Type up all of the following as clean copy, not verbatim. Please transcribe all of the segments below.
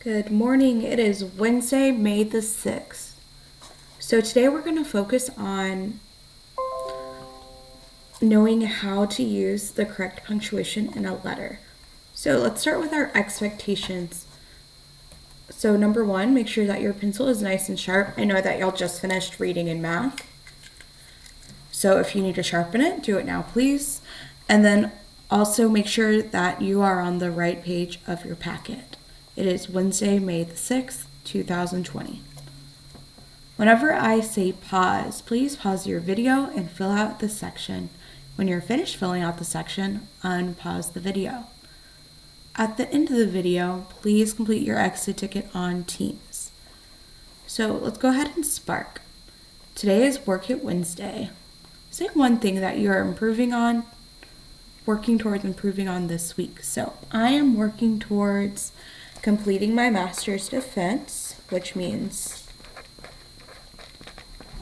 Good morning. It is Wednesday, May the 6th. So today we're going to focus on knowing how to use the correct punctuation in a letter. So let's start with our expectations. So number one, make sure that your pencil is nice and sharp. I know that y'all just finished reading in math. So if you need to sharpen it, do it now, please. And then also make sure that you are on the right page of your packet. It is Wednesday, May the 6th, 2020. Whenever I say pause, please pause your video and fill out the section. When you're finished filling out the section, unpause the video. At the end of the video, please complete your exit ticket on Teams. So let's go ahead and spark. Today is Work It Wednesday. Say one thing that you're working towards improving on this week. So I am working towards completing my master's defense, which means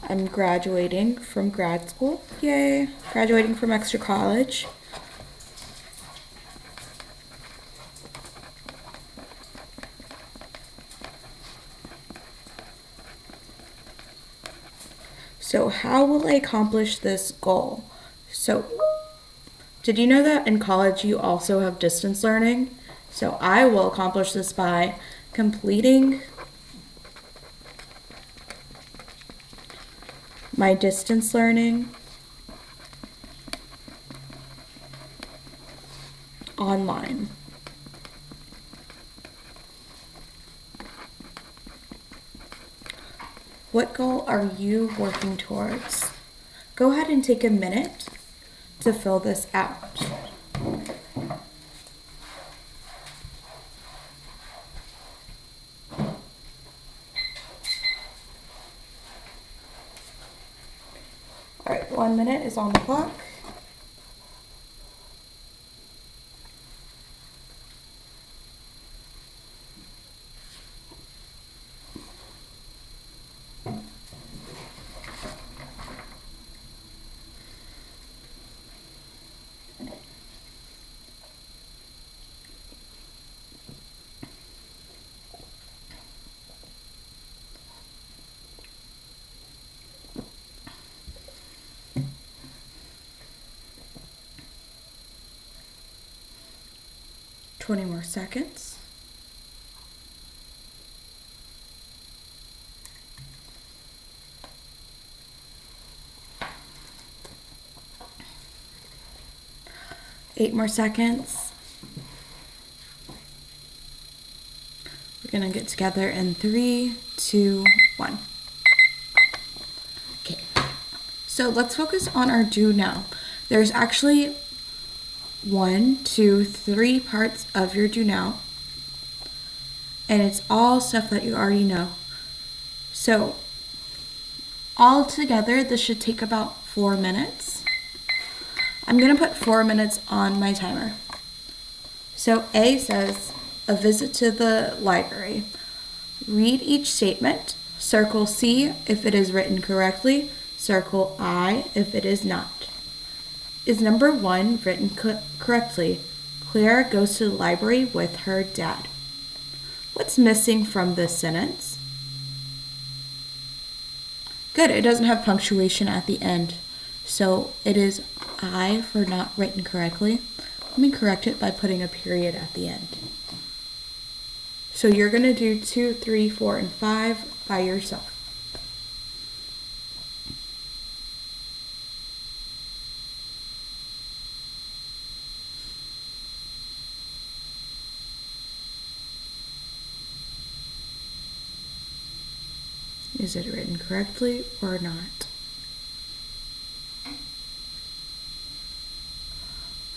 I'm graduating from grad school. Yay! Graduating from extra college. So how will I accomplish this goal? So did you know that in college you also have distance learning? So I will accomplish this by completing my distance learning online. What goal are you working towards? Go ahead and take a minute to fill this out. All right, 1 minute is on the clock. Twenty more seconds. Eight more seconds. We're gonna get together in 3, 2, 1. Okay, so let's focus on our do now. There's actually 1, 2, 3 parts of your do now, and it's all stuff that you already know. So all together, this should take about 4 minutes. I'm gonna put 4 minutes on my timer. So A says, a visit to the library. Read each statement. Circle C if it is written correctly. Circle I if it is not. Is number 1 written correctly? Clara goes to the library with her dad. What's missing from this sentence? Good, it doesn't have punctuation at the end. So it is I for not written correctly. Let me correct it by putting a period at the end. So you're going to do 2, 3, 4, and 5 by yourself. Is it written correctly or not?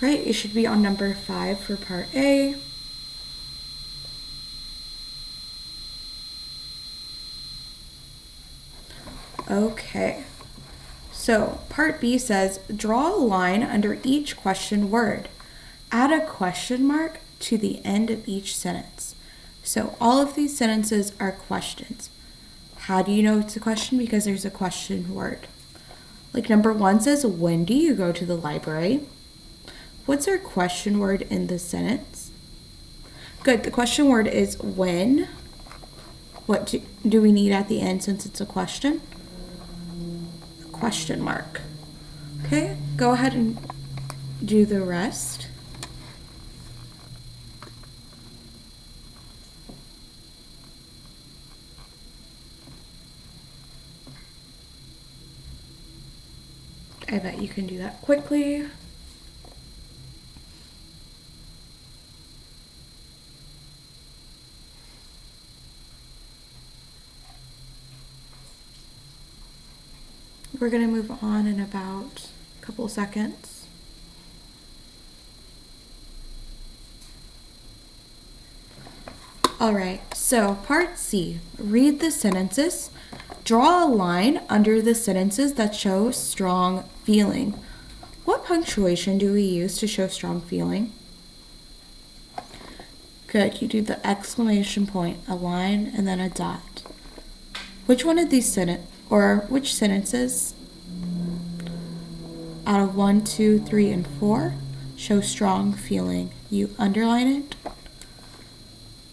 Right, you should be on number 5 for part A. Okay, so part B says, draw a line under each question word. Add a question mark to the end of each sentence. So all of these sentences are questions. How do you know it's a question? Because there's a question word. Like number 1 says, when do you go to the library? What's our question word in this sentence? Good, the question word is when. What do we need at the end since it's a question? A question mark. Okay, go ahead and do the rest. I bet you can do that quickly. We're going to move on in about a couple seconds. All right, so part C, read the sentences. Draw a line under the sentences that show strong feeling. What punctuation do we use to show strong feeling? Good, you do the exclamation point, a line, and then a dot. Which one of these which sentences out of 1, 2, 3, and 4 show strong feeling? You underline it.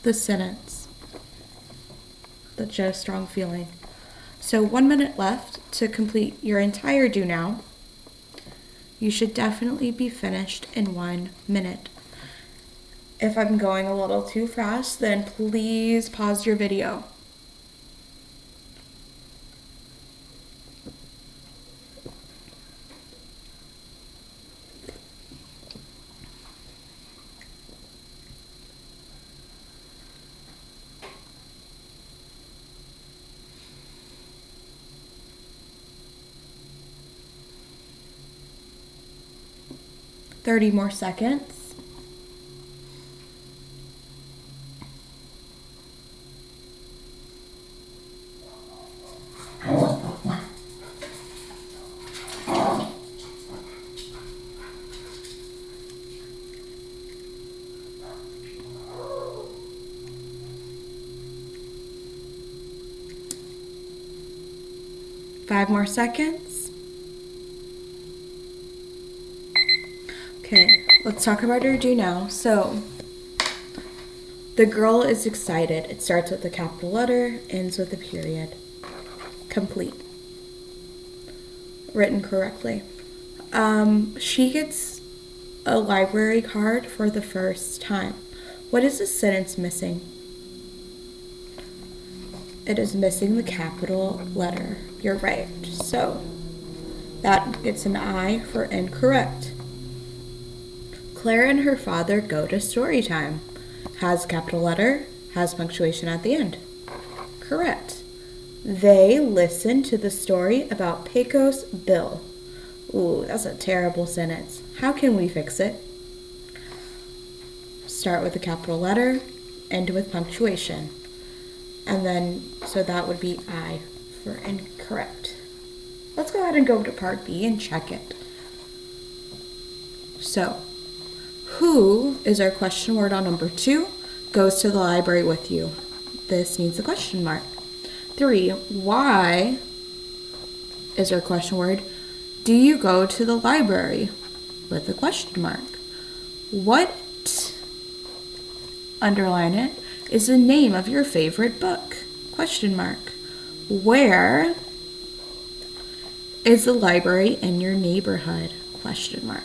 The sentence that shows strong feeling. So 1 minute left to complete your entire do now. You should definitely be finished in 1 minute. If I'm going a little too fast, then please pause your video. Thirty more seconds. Five more seconds. Okay, let's talk about our do now. So, the girl is excited. It starts with a capital letter, ends with a period. Complete. Written correctly. She gets a library card for the first time. What is the sentence missing? It is missing the capital letter. You're right. So, that gets an I for incorrect. Claire and her father go to story time. Has capital letter, has punctuation at the end. Correct. They listen to the story about Pecos Bill. Ooh, that's a terrible sentence. How can we fix it? Start with a capital letter, end with punctuation. And then, so that would be I for incorrect. Let's go ahead and go to part B and check it. So, who is our question word on number 2? Goes to the library with you. This needs a question mark. 3, why is our question word? Do you go to the library? With a question mark. What, underline it, is the name of your favorite book? Question mark. Where is the library in your neighborhood? Question mark.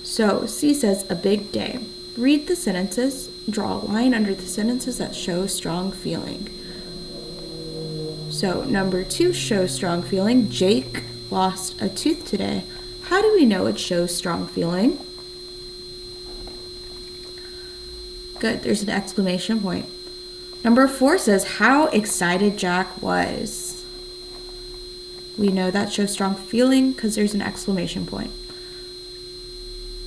So C says a big day. Read the sentences. Draw a line under the sentences that show strong feeling. So number 2 shows strong feeling. Jake lost a tooth today. How do we know it shows strong feeling? Good, there's an exclamation point. Number 4 says how excited Jack was. We know that shows strong feeling because there's an exclamation point.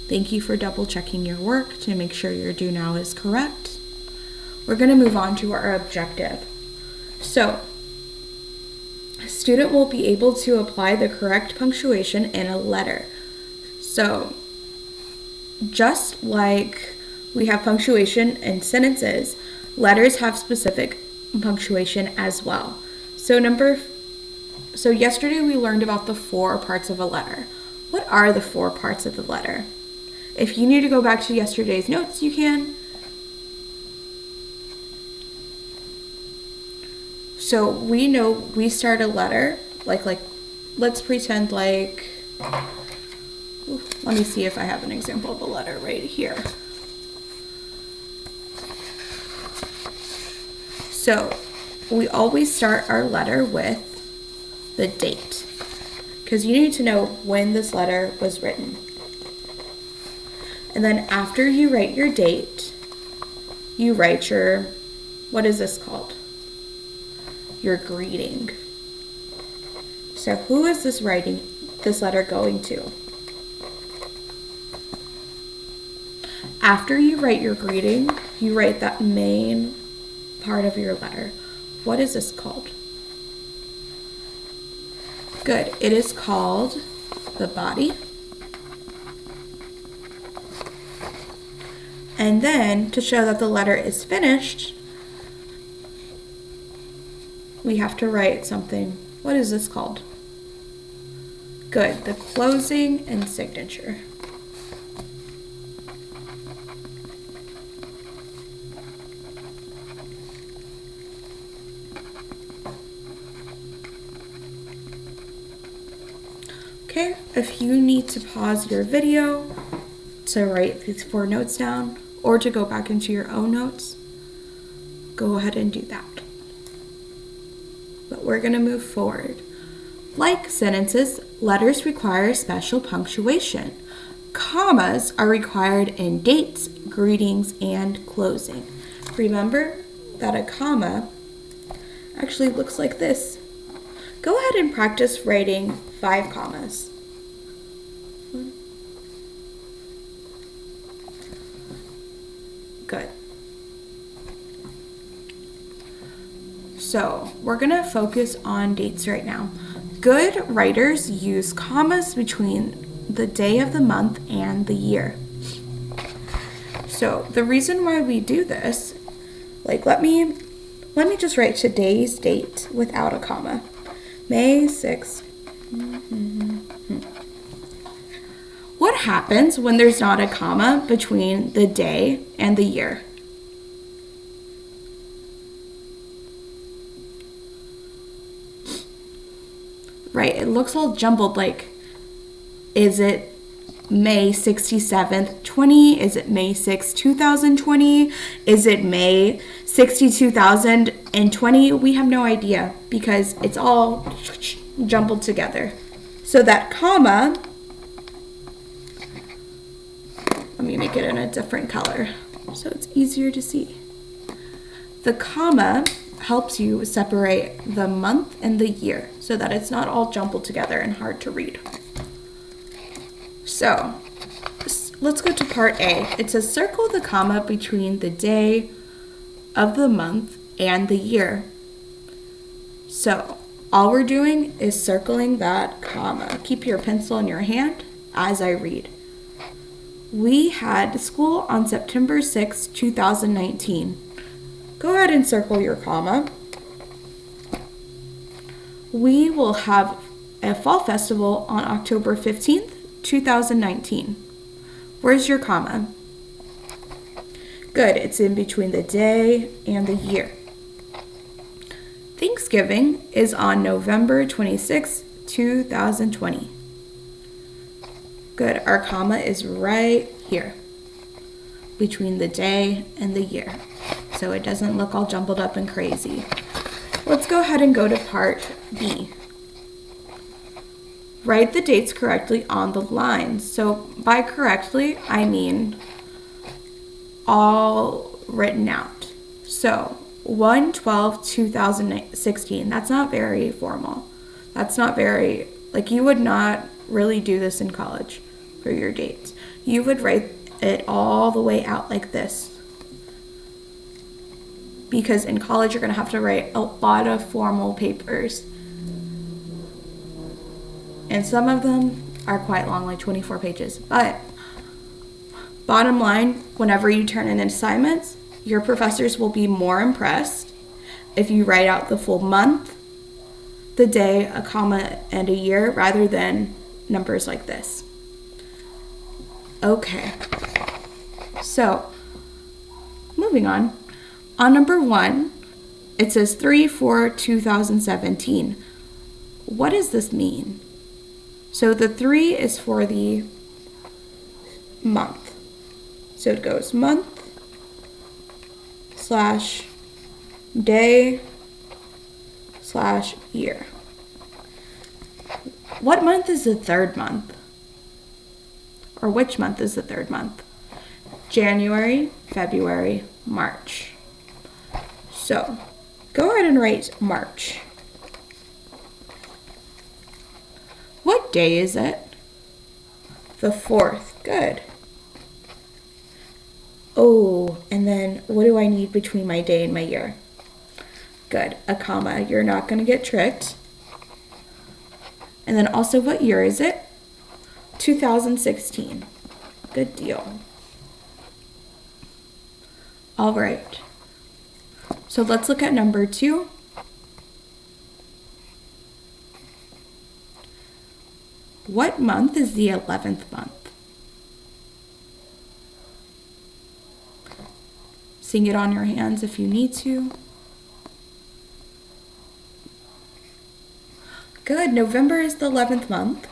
Thank you for double checking your work to make sure your do now is correct. We're going to move on to our objective. So, a student will be able to apply the correct punctuation in a letter. So, just like we have punctuation in sentences, letters have specific punctuation as well. So yesterday we learned about the 4 parts of a letter. What are the 4 parts of the letter? If you need to go back to yesterday's notes, you can. So we know we start a letter, like let's pretend like, let me see if I have an example of a letter right here. So we always start our letter with the date, because you need to know when this letter was written. And then after you write your date, you write your, what is this called? Your greeting. So who is this letter going to? After you write your greeting, you write that main part of your letter. What is this called? Good. It is called the body. And then to show that the letter is finished, we have to write something. What is this called? Good. The closing and signature. Okay, if you need to pause your video to write these 4 notes down or to go back into your own notes, go ahead and do that. But we're going to move forward. Like sentences, letters require special punctuation. Commas are required in dates, greetings, and closing. Remember that a comma actually looks like this. Go ahead and practice writing 5 commas. Good. So we're going to focus on dates right now. Good writers use commas between the day of the month and the year. So the reason why we do this, like let me just write today's date without a comma. May 6th. What happens when there's not a comma between the day and the year? Right, it looks all jumbled, like, is it May 67th, 20? Is it May 6th, 2020? Is it May 60, 2020? We have no idea because it's all jumbled together. So that comma, let me make it in a different color so it's easier to see. The comma helps you separate the month and the year so that it's not all jumbled together and hard to read. So let's go to part A. It says circle the comma between the day of the month and the year. So all we're doing is circling that comma. Keep your pencil in your hand as I read. We had school on September 6, 2019. Go ahead and circle your comma. We will have a fall festival on October 15th, 2019. Where's your comma? Good, it's in between the day and the year. Thanksgiving is on November 26, 2020. Good, our comma is right here between the day and the year, so it doesn't look all jumbled up and crazy. Let's go ahead and go to part B. Write the dates correctly on the lines. So by correctly, I mean all written out. So 1/12/2016, that's not very formal. That's not very, like you would not really do this in college for your dates. You would write it all the way out like this. Because in college, you're going to have to write a lot of formal papers. And some of them are quite long, like 24 pages. But bottom line, whenever you turn in assignments, your professors will be more impressed if you write out the full month, the day, a comma, and a year, rather than numbers like this. Okay. So, moving on. On number 1, it says 3/4/2017. What does this mean? So the 3 is for the month. So it goes month / day / year. What month is the third month? Or which month is the third month? January, February, March. So go ahead and write March. What day is it? The 4th. Good. Oh, and then what do I need between my day and my year? Good. A comma. You're not going to get tricked. And then also, what year is it? 2016. Good deal. All right. So let's look at number 2. What month is the 11th month? Sing it on your hands if you need to. Good. November is the 11th month.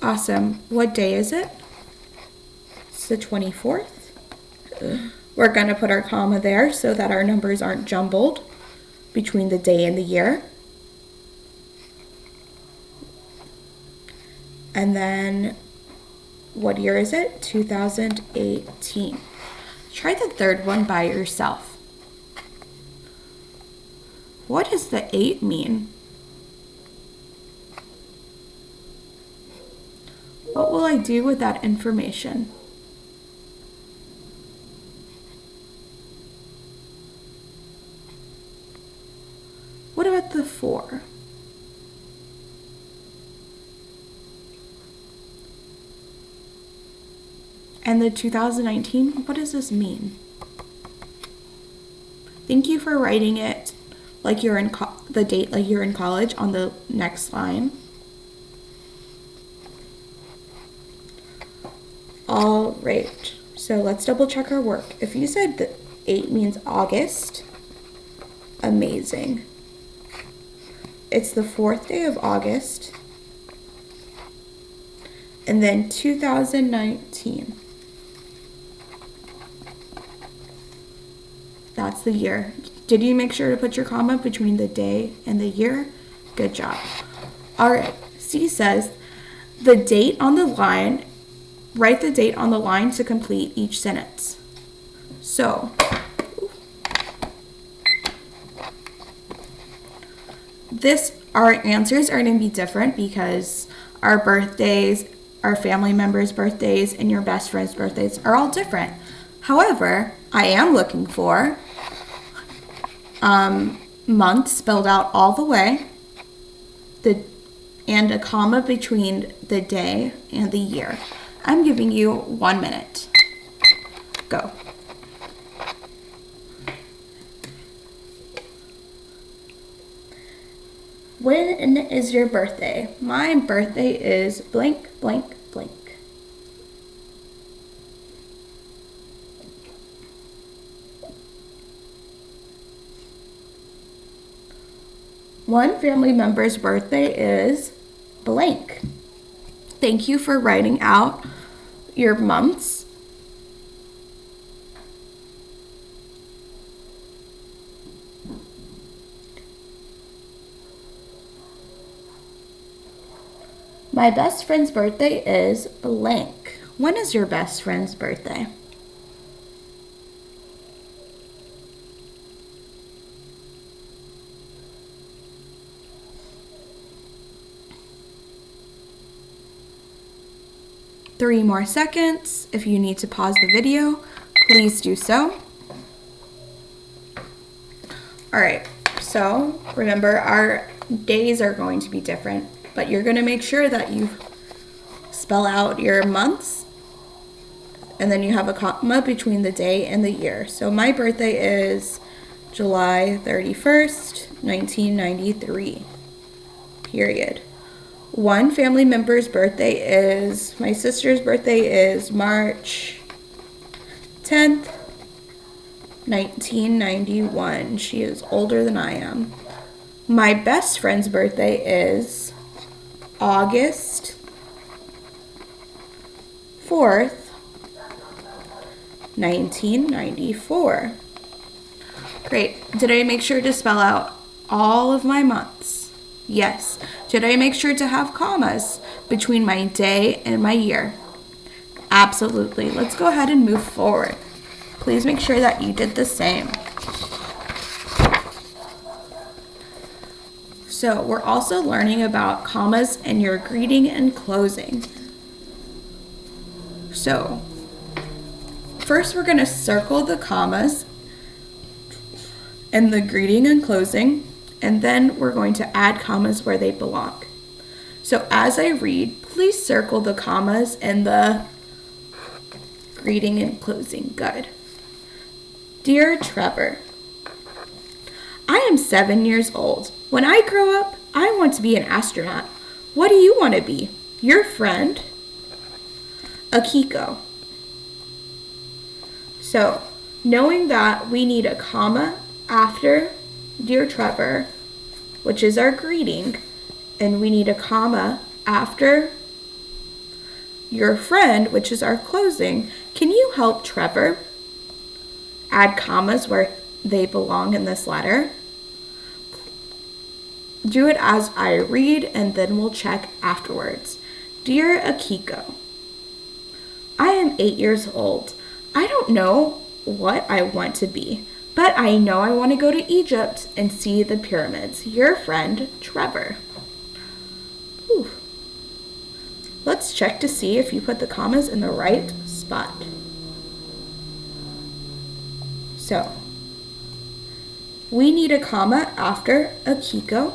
Awesome. What day is it? It's the 24th. We're going to put our comma there so that our numbers aren't jumbled between the day and the year. And then, what year is it? 2018. Try the third one by yourself. What does the 8 mean? What will I do with that information? What about the 4? And the 2019, what does this mean? Thank you for writing it like you're in the date like you're in college on the next line. All right, so let's double check our work. If you said that 8 means August, amazing. It's the 4th day of August. And then 2019. That's the year. Did you make sure to put your comma between the day and the year? Good job. All right, C says the date on the line, write the date on the line to complete each sentence. So, our answers are going to be different because our birthdays, our family members' birthdays, and your best friend's birthdays are all different. However, I am looking for month spelled out all the way, and a comma between the day and the year. I'm giving you 1 minute. Go. When is your birthday? My birthday is blank, blank, blank. One family member's birthday is blank. Thank you for writing out your months. My best friend's birthday is blank. When is your best friend's birthday? Three more seconds. If you need to pause the video, please do so. All right, so remember our days are going to be different, but you're going to make sure that you spell out your months and then you have a comma between the day and the year. So my birthday is July 31st, 1993, period. One family member's birthday is, my sister's birthday is March 10th, 1991. She is older than I am. My best friend's birthday is August 4th, 1994. Great. Did I make sure to spell out all of my months? Yes. Did I make sure to have commas between my day and my year? Absolutely. Let's go ahead and move forward. Please make sure that you did the same. So we're also learning about commas in your greeting and closing. So first we're going to circle the commas in the greeting and closing, and then we're going to add commas where they belong. So as I read, please circle the commas in the greeting and closing. Good. Dear Trevor, I am 7 years old. When I grow up, I want to be an astronaut. What do you want to be? Your friend, Akiko. So, knowing that we need a comma after Dear Trevor, which is our greeting, and we need a comma after your friend, which is our closing, can you help Trevor add commas where they belong in this letter? Do it as I read, and then we'll check afterwards. Dear Akiko, I am 8 years old. I don't know what I want to be, but I know I want to go to Egypt and see the pyramids. Your friend, Trevor. Whew. Let's check to see if you put the commas in the right spot. So, we need a comma after Akiko.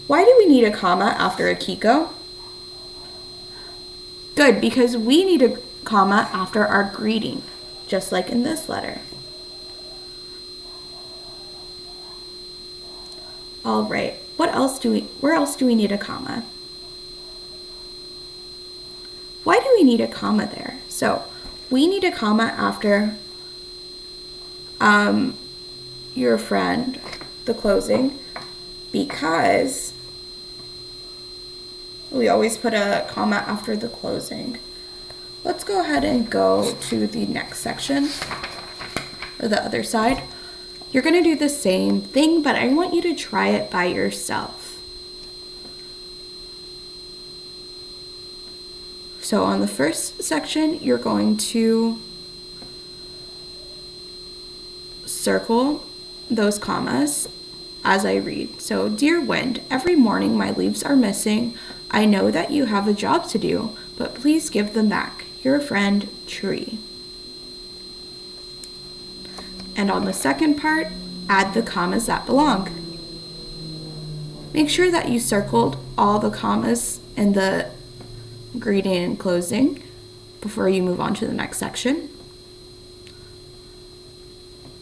Why do we need a comma after Akiko? Good, because we need a comma after our greeting, just like in this letter. All right, where else do we need a comma? Why do we need a comma there? So, we need a comma after your friend, the closing, because we always put a comma after the closing. Let's go ahead and go to the next section, or the other side. You're going to do the same thing, but I want you to try it by yourself. So on the first section, you're going to circle those commas as I read. So, dear wind, every morning my leaves are missing. I know that you have a job to do, but please give them back. Your friend, Tree. And on the second part, add the commas that belong. Make sure that you circled all the commas in the greeting and closing before you move on to the next section.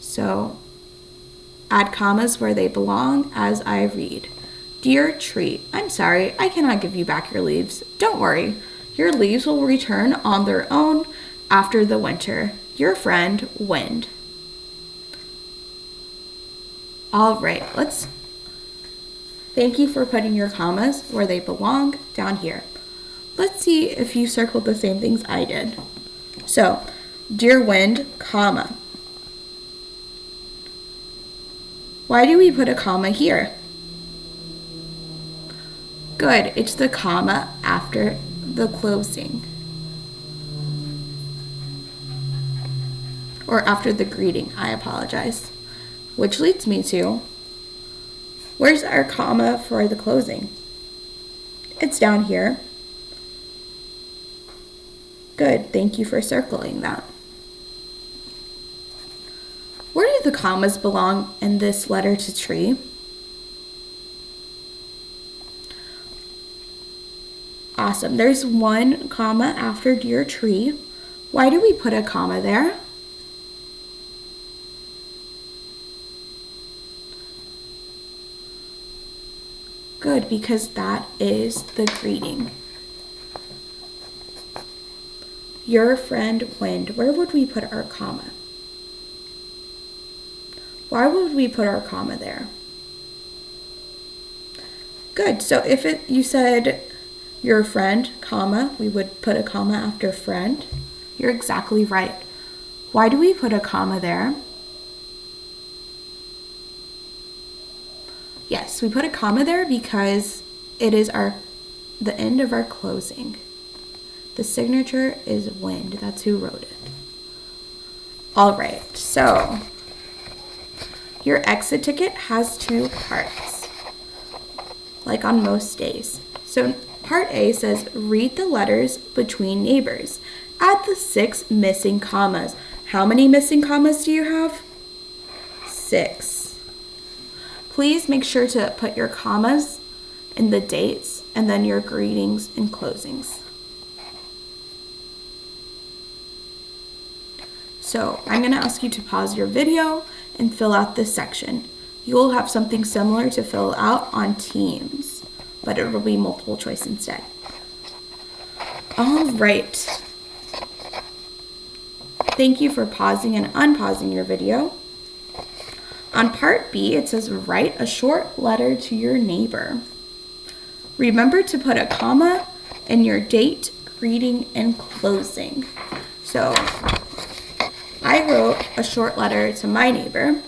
So, add commas where they belong as I read. Dear Tree, I'm sorry, I cannot give you back your leaves. Don't worry, your leaves will return on their own after the winter. Your friend, Wind. All right, thank you for putting your commas where they belong down here. Let's see if you circled the same things I did. So, dear Wind, comma. Why do we put a comma here? Good, it's the comma after the closing. Or after the greeting, I apologize. Which leads me to, where's our comma for the closing? It's down here. Good, thank you for circling that. Where do the commas belong in this letter to Tree? Awesome. There's one comma after Dear Tree. Why do we put a comma there? Good, because that is the greeting. Your friend Wind. Where would we put our comma? Why would we put our comma there? Good. So if you said your friend, comma, we would put a comma after friend. You're exactly right. Why do we put a comma there? Yes, we put a comma there because it is the end of our closing. The signature is Wind. That's who wrote it. All right, so your exit ticket has 2 parts, like on most days. So part A says, read the letters between neighbors. Add the 6 missing commas. How many missing commas do you have? 6. Please make sure to put your commas in the dates and then your greetings and closings. So I'm going to ask you to pause your video and fill out this section. You will have something similar to fill out on Teams, but it will be multiple choice instead. All right. Thank you for pausing and unpausing your video. On part B, it says write a short letter to your neighbor. Remember to put a comma in your date, greeting, and closing. So I wrote a short letter to my neighbor,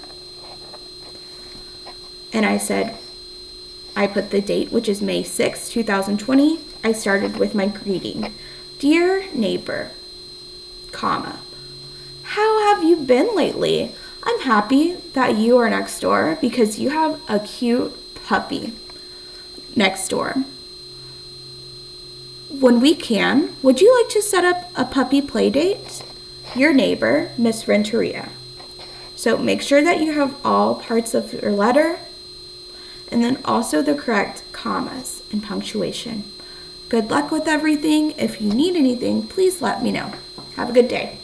and I put the date, which is May 6, 2020. I started with my greeting. Dear neighbor, comma, how have you been lately? I'm happy that you are next door because you have a cute puppy next door. When we can, would you like to set up a puppy play date? Your neighbor, Miss Renteria. So make sure that you have all parts of your letter and then also the correct commas and punctuation. Good luck with everything. If you need anything, please let me know. Have a good day.